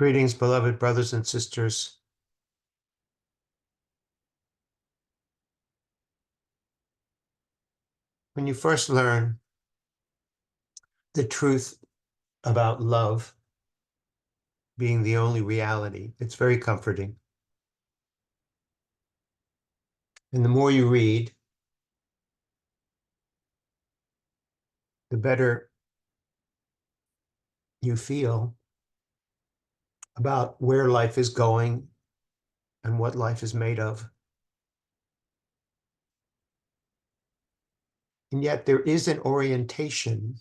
Greetings, beloved brothers and sisters. When you first learn the truth about love being the only reality, it's very comforting. And the more you read, the better you feel about where life is going and what life is made of. And yet there is an orientation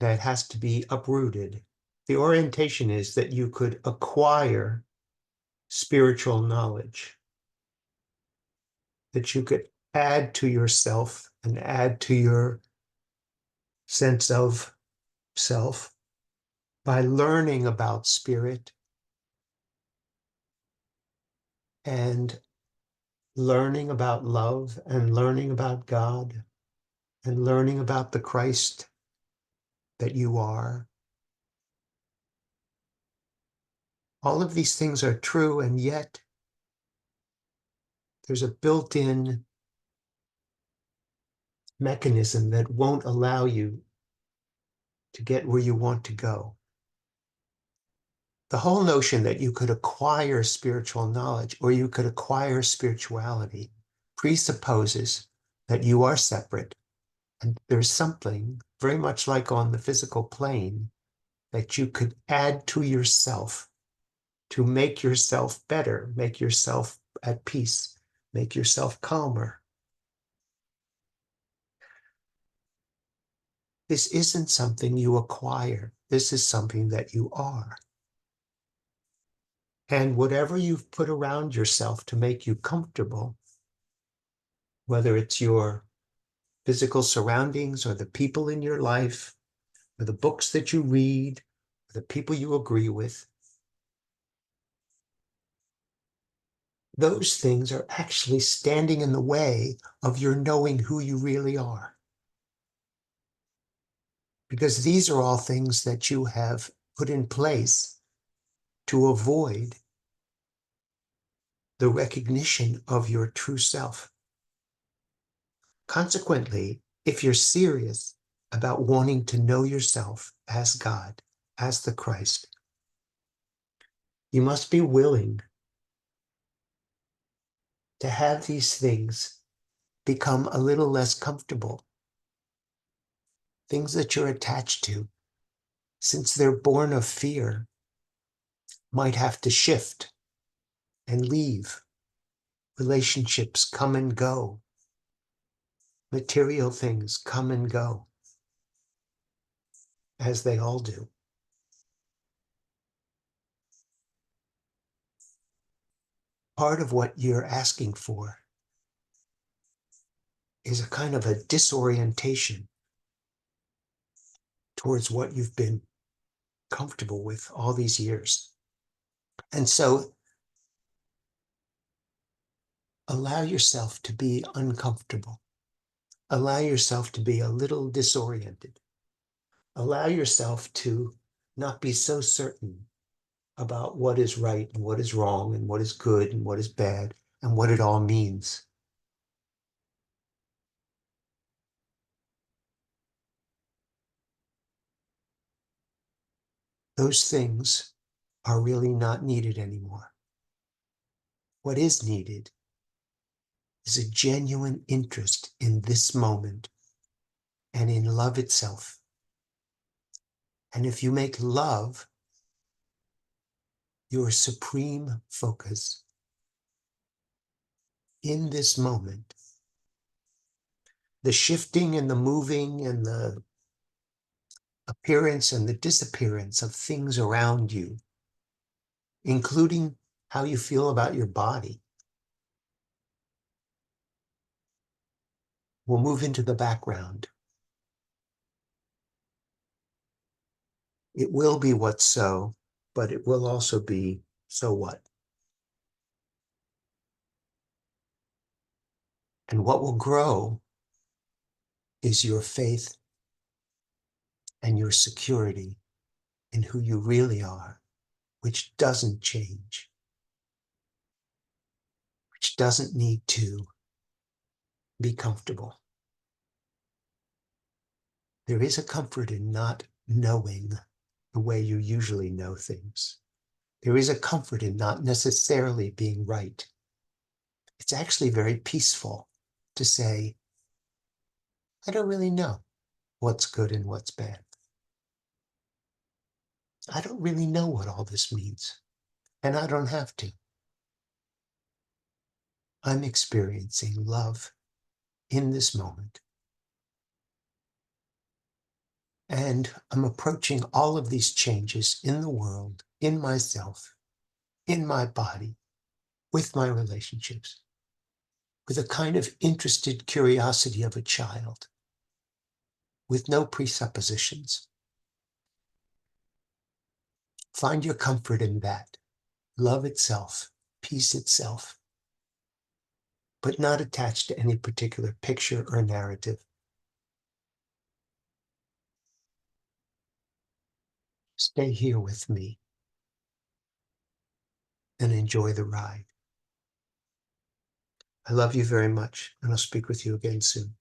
that has to be uprooted. The orientation is that you could acquire spiritual knowledge, that you could add to yourself and add to your sense of self by learning about spirit and learning about love and learning about God and learning about the Christ that you are. All of these things are true, and yet there's a built-in mechanism that won't allow you to get where you want to go. The whole notion that you could acquire spiritual knowledge or you could acquire spirituality presupposes that you are separate, and there's something very much like on the physical plane that you could add to yourself to make yourself better, make yourself at peace, make yourself calmer. This isn't something you acquire. This is something that you are. And whatever you've put around yourself to make you comfortable, whether it's your physical surroundings or the people in your life, or the books that you read, or the people you agree with, those things are actually standing in the way of your knowing who you really are. Because these are all things that you have put in place to avoid the recognition of your true self. Consequently, if you're serious about wanting to know yourself as God, as the Christ, you must be willing to have these things become a little less comfortable. Things that you're attached to, since they're born of fear, might have to shift and leave. Relationships come and go. Material things come and go, as they all do. Part of what you're asking for is a kind of a disorientation towards what you've been comfortable with all these years. And so allow yourself to be uncomfortable. Allow yourself to be a little disoriented. Allow yourself to not be so certain about what is right and what is wrong and what is good and what is bad and what it all means. Those things are really not needed anymore. What is needed is a genuine interest in this moment and in love itself. And if you make love your supreme focus in this moment, the shifting and the moving and the appearance and the disappearance of things around you, including how you feel about your body, will move into the background. It will be what's so, but it will also be so what. And what will grow is your faith and your security in who you really are, which doesn't change, which doesn't need to be comfortable. There is a comfort in not knowing the way you usually know things. There is a comfort in not necessarily being right. It's actually very peaceful to say, I don't really know what's good and what's bad. I don't really know what all this means, and I don't have to. I'm experiencing love in this moment. And I'm approaching all of these changes in the world, in myself, in my body, with my relationships, with a kind of interested curiosity of a child, with no presuppositions. Find your comfort in that. Love itself, peace itself, but not attached to any particular picture or narrative. Stay here with me and enjoy the ride. I love you very much, and I'll speak with you again soon.